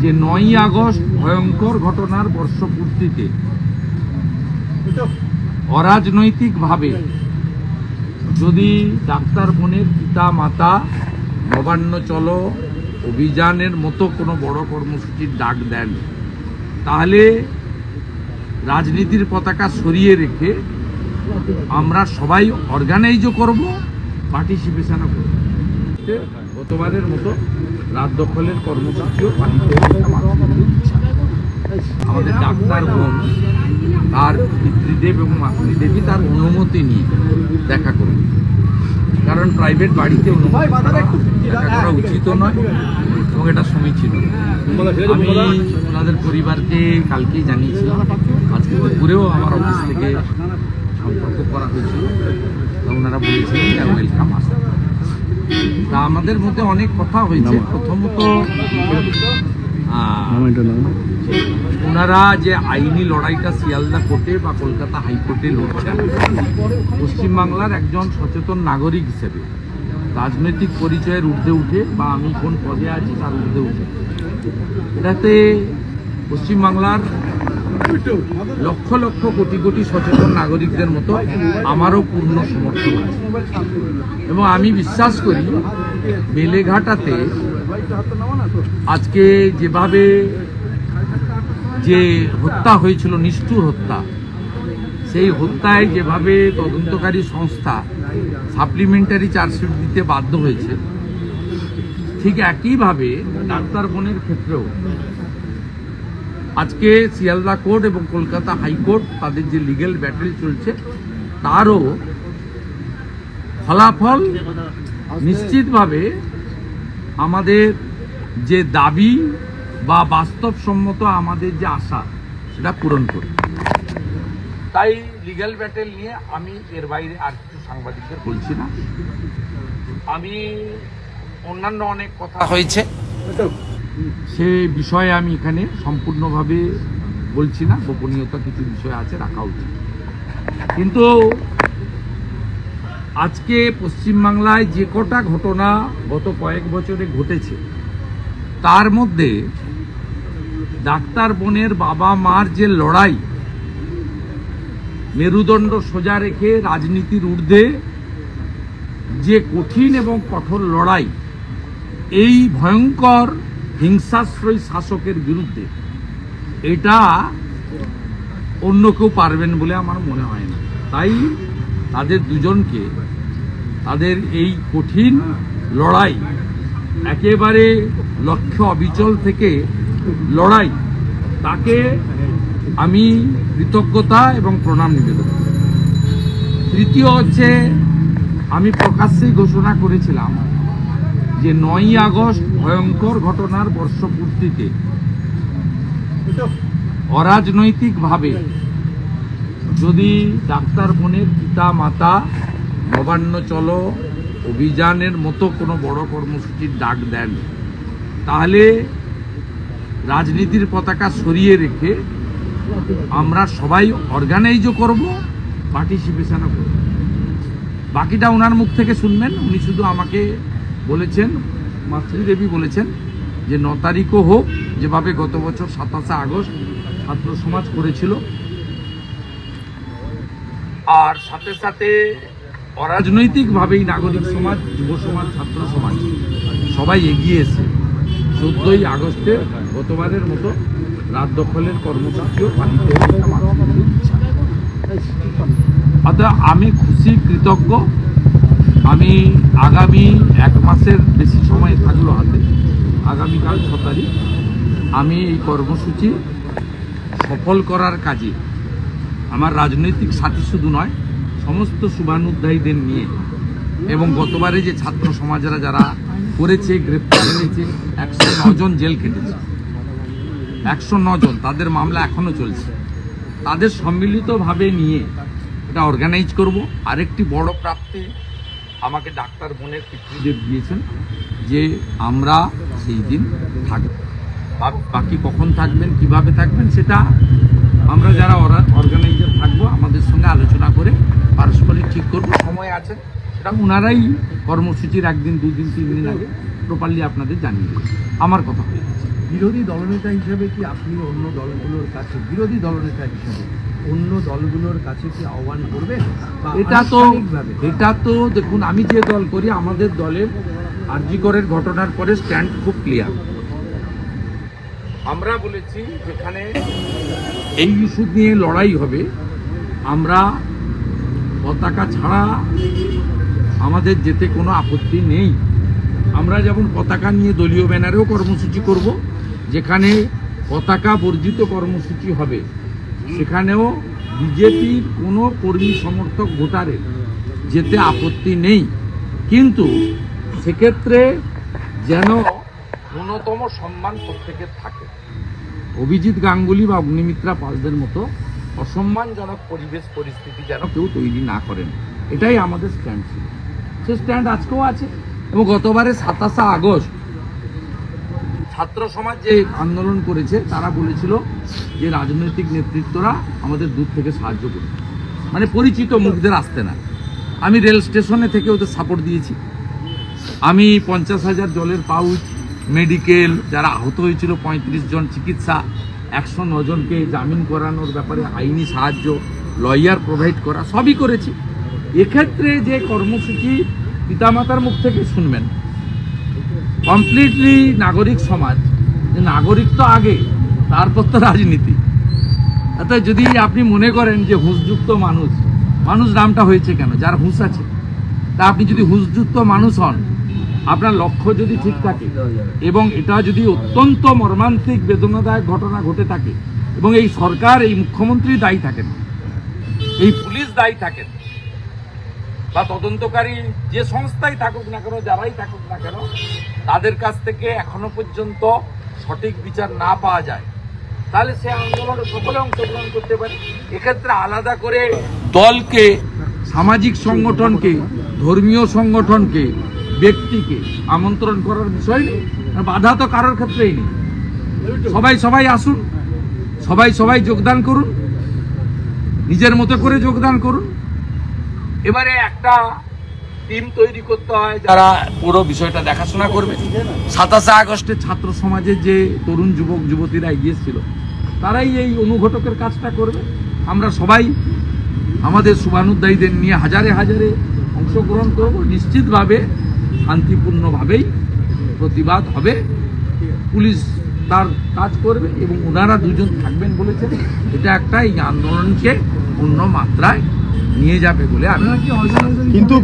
যে 9ই আগস্ট ভয়ঙ্কর ঘটনার বর্ষপূর্তিতে অরাজনৈতিকভাবে যদি ডাক্তার বোনের পিতা মাতা নবান্ন চলো অভিযানের মতো কোনো বড় কর্মসূচির ডাক দেন, তাহলে রাজনীতির পতাকা সরিয়ে রেখে আমরা সবাই অর্গানাইজও করব, পার্টিসিপেশনও করব। গতবারের মতো রাত দখলের কর্মসূচিও পালিত আমাদের ডাক্তার বোন তার পিতৃদেব এবং মাতৃদেবী তার অনুমতি নিয়ে দেখা করবে, কারণ প্রাইভেট বাড়িতে দেখা করা উচিত নয় এবং এটা সমীচীন। আমি ওনাদের পরিবারকে কালকেই জানিয়েছিলাম, আজকে দুপুরেও আমার অফিস থেকে সম্পর্ক করা হয়েছিল, ওনারা বলেছিলেন ওয়েলকাম আসা। তা আমাদের মধ্যে অনেক কথা হয়েছে। প্রথমত ওনারা যে আইনি লড়াইটা শিয়ালদা কোর্টে বা কলকাতা হাইকোর্টে লড়ছেন, পশ্চিমবাংলার একজন সচেতন নাগরিক হিসেবে রাজনৈতিক পরিচয়ের ঊর্ধ্বে উঠে বা আমি কোন পদে আছি তার ঊর্ধ্বে উঠে, এটাতে পশ্চিমবাংলার লক্ষ লক্ষ কোটি কোটি সচেতন নাগরিকদের মতো আমারও পূর্ণ সমর্থন আছে। এবং আমি বিশ্বাস করি বেলেঘাটাতে আজকে যেভাবে যে হত্যা হয়েছিল, নিষ্ঠুর হত্যা, সেই হত্যায় যেভাবে তদন্তকারী সংস্থা সাপ্লিমেন্টারি চার্জশিট দিতে বাধ্য হয়েছে, ঠিক একইভাবে ডাক্তার বোনের ক্ষেত্রেও আজকে শিয়ালদা কোর্ট এবং কলকাতা হাইকোর্ট তাদের যে লিগ্যাল ব্যাটেল চলছে তারও ফলাফল নিশ্চিতভাবে আমাদের যে দাবি বা বাস্তবসম্মত আমাদের যে আশা সেটা পূরণ করবে। তাই লিগ্যাল ব্যাটেল নিয়ে আমি এর বাইরে আর কিছু সাংবাদিকদের বলছি না। আমি অন্যান্য অনেক কথা হয়েছে, সে বিষয়ে আমি এখানে সম্পূর্ণভাবে বলছি না, গোপনীয়তা কিছু বিষয় আছে, রাখা উচিত। কিন্তু আজকে পশ্চিমবাংলায় যে কটা ঘটনা গত কয়েক বছরে ঘটেছে, তার মধ্যে ডাক্তার বোনের বাবা মার যে লড়াই, মেরুদণ্ড সোজা রেখে রাজনীতির ঊর্ধ্বে যে কঠিন এবং কঠোর লড়াই, এই ভয়ঙ্কর হিংসাশ্রয়ী শাসকের বিরুদ্ধে, এটা অন্য কেউ পারবেন বলে আমার মনে হয় না। তাই তাদের দুজনকে তাদের এই কঠিন লড়াই, একেবারে লক্ষ্য অবিচল থেকে লড়াই, তাকে আমি কৃতজ্ঞতা এবং প্রণাম নিবেদন করি। তৃতীয় হচ্ছে, আমি প্রকাশ্যেই ঘোষণা করেছিলাম যে 9ই আগস্ট ভয়ঙ্কর ঘটনার বর্ষপূর্তিতে অরাজনৈতিকভাবে যদি ডাক্তার বোনের পিতা মাতা নবান্ন চলো অভিযানের মতো কোনো বড় কর্মসূচির ডাক দেন, তাহলে রাজনীতির পতাকা সরিয়ে রেখে আমরা সবাই অর্গানাইজও করব, পার্টিসিপেশনও করব। বাকিটা ওনার মুখ থেকে শুনবেন। উনি শুধু আমাকে বলেছেন, মাতৃদেবী বলেছেন যে 9 তারিখও হোক, যেভাবে গত বছর 27শে আগস্ট ছাত্র সমাজ করেছিল, আর সাথে সাথে অরাজনৈতিকভাবেই নাগরিক সমাজ, যুব সমাজ, ছাত্র সমাজ সবাই এগিয়ে এসে 14ই আগস্টে গতবারের মতো রাত দখলের কর্মসূচিও পালিত অর্থাৎ আমি খুশি, কৃতজ্ঞ। আমি আগামী 1 মাসের বেশি সময় থাকলো হাতে, আগামীকাল 6 তারিখ আমি এই কর্মসূচি সফল করার কাজে আমার রাজনৈতিক সাথী শুধু নয়, সমস্ত শুভানুধ্যায়ীদের নিয়ে, এবং গতবারে যে ছাত্র সমাজেরা যারা করেছে, গ্রেপ্তার হয়েছে, 109 জন জেল খেটেছে, 109 জন, তাদের মামলা এখনো চলছে, তাদের সম্মিলিতভাবে নিয়ে এটা অর্গানাইজ করব। আরেকটি বড় প্রাপ্তি আমাকে ডাক্তার বোনের পিতৃদেব দিয়েছেন যে আমরা সেই দিন থাকব। বাকি কখন থাকবেন, কিভাবে থাকবেন, সেটা আমরা যারা অর্গানাইজার থাকবো আমাদের সঙ্গে আলোচনা করে পারস্পরিক ঠিক করব। সময় আছে, সেটা ওনারাই কর্মসূচির 1 দিন 2 দিন 3 দিন আগে প্রপারলি আপনাদের জানিয়ে দেবেন। আমার কথা হয়ে গেছে। বিরোধী দলনেতা হিসেবে কি আপনি অন্য দলগুলোর কাছে কি আহ্বান করবেন? এটা তো দেখুন, আমি যে দল করি, আমাদের দলের আরজি করের ঘটনার পরে স্ট্যান্ড খুব ক্লিয়ার। আমরা বলেছি যেখানে এই ইস্যু নিয়ে লড়াই হবে, আমরা পতাকা ছাড়া আমাদের যেতে কোনো আপত্তি নেই। আমরা যেমন পতাকা নিয়ে দলীয় ব্যানারেও কর্মসূচি করব, যেখানে পতাকা বর্জিত কর্মসূচি হবে সেখানেও বিজেপির কোনো কর্মী সমর্থক ভোটারের যেতে আপত্তি নেই, কিন্তু সেক্ষেত্রে যেন ন্যূনতম সম্মান প্রত্যেকের থাকে। অভিজিৎ গাঙ্গুলি বা অগ্নিমিত্রা পালদের মতো অসম্মানজনক পরিবেশ পরিস্থিতি যেন কেউ তৈরি না করেন, এটাই আমাদের স্ট্যান্ড ছিল। সে স্ট্যান্ড আজকেও আছে। এবং গতবারে 27 আগস্ট ছাত্র সমাজ যে আন্দোলন করেছে, তারা বলেছিল যে রাজনৈতিক নেতৃত্বরা আমাদের দূর থেকে সাহায্য করবে, মানে পরিচিত মুখদের আসতে না। আমি রেল স্টেশনে থেকে ওদের সাপোর্ট দিয়েছি। আমি 50,000 জলের পাউচ, মেডিকেল, যারা আহত হয়েছিল 35 জন চিকিৎসা, 109 জনকে জামিন করানোর ব্যাপারে আইনি সাহায্য, লয়ার প্রোভাইড করা, সবই করেছি। এক্ষেত্রে যে কর্মসূচি পিতামাতার মুখ থেকে শুনবেন, কমপ্লিটলি নাগরিক সমাজ, যে নাগরিক তো আগে, তারপর তো রাজনীতি। অর্থাৎ যদি আপনি মনে করেন যে হুঁশযুক্ত মানুষ, মানুষ নামটা হয়েছে কেন? যার হুঁশ আছে। তা আপনি যদি হুঁশযুক্ত মানুষ হন, আপনার লক্ষ্য যদি ঠিক থাকে, এবং এটা যদি অত্যন্ত মর্মান্তিক বেদনাদায়ক ঘটনা ঘটে থাকে, এবং এই সরকার, এই মুখ্যমন্ত্রী দায়ী থাকেন, এই পুলিশ দায়ী থাকেন, বা তদন্তকারী যে সংস্থাই থাকুক না কেন, যারাই থাকুক না কেন, তাদের কাছ থেকে এখনো পর্যন্ত সঠিক বিচার না পাওয়া যায়, তাহলে সে আন্দোলনে সকলে অংশগ্রহণ করতে পারে। এক্ষেত্রে আলাদা করে দলকে, সামাজিক সংগঠনকে, ধর্মীয় সংগঠনকে, ব্যক্তিকে আমন্ত্রণ করার বিষয় নেই। বাধা তো কারোর ক্ষেত্রেই নেই। সবাই আসুন, সবাই যোগদান করুন, নিজের মতো করে যোগদান করুন। এবারে একটা টিম তৈরি করতে হয় যারা পুরো বিষয়টা দেখাশোনা করবে। 27 আগস্টে ছাত্র সমাজের যে তরুণ যুবক যুবতীরা এগিয়েছিল, তারাই এই অনুঘটকের কাজটা করবে। আমরা সবাই আমাদের শুভানুধ্যায়ীদের নিয়ে হাজারে হাজারে অংশগ্রহণ করব। নিশ্চিতভাবে শান্তিপূর্ণভাবেই প্রতিবাদ হবে, পুলিশ তার কাজ করবে, এবং ওনারা দুজন থাকবেন বলেছেন। এটা একটা এই আন্দোলনকে অন্য মাত্রায় নিয়ে যাবে বলে আমি। কিন্তু